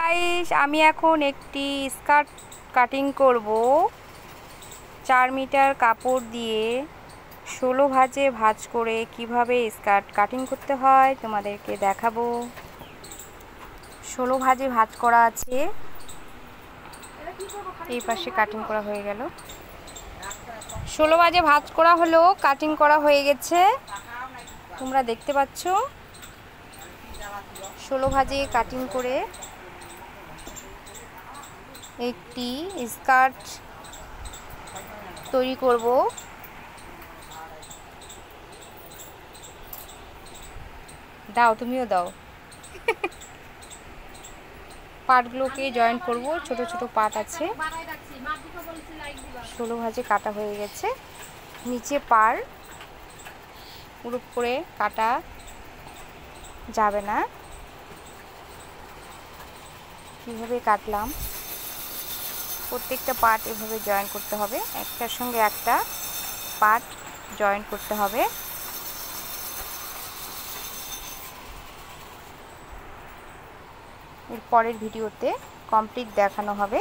Guys, আমি এখন একটি স্কার্ট কাটিং করব 4 মিটার কাপড় দিয়ে 16 ভাঁজে ভাঁজ করে কিভাবে স্কার্ট কাটিং করতে হয় তোমাদেরকে দেখাবো। 16 ভাঁজে ভাঁজ করা আছে, এই পাশে কাটিং করা হয়ে গেল। 16 ভাঁজে ভাঁজ করা হলো, কাটিং করা হয়ে গেছে, তোমরা দেখতে পাচ্ছ। 16 ভাঁজে কাটিং করে একটি স্কার্ট তৈরি করব। দাও, তুমিও দাও। পার্টগুলোকে জয়েন করব, ছোট ছোট পার্ট আছে। 16 ভাঁজে কাটা হয়ে গেছে, নিচে পার পুরো করে কাটা যাবে না। কিভাবে কাটলাম, প্রত্যেকটা পার্ট এভাবে জয়েন করতে হবে, একটার সঙ্গে একটা পার্ট জয়েন করতে হবে। এর পরের ভিডিওতে কমপ্লিট দেখানো হবে।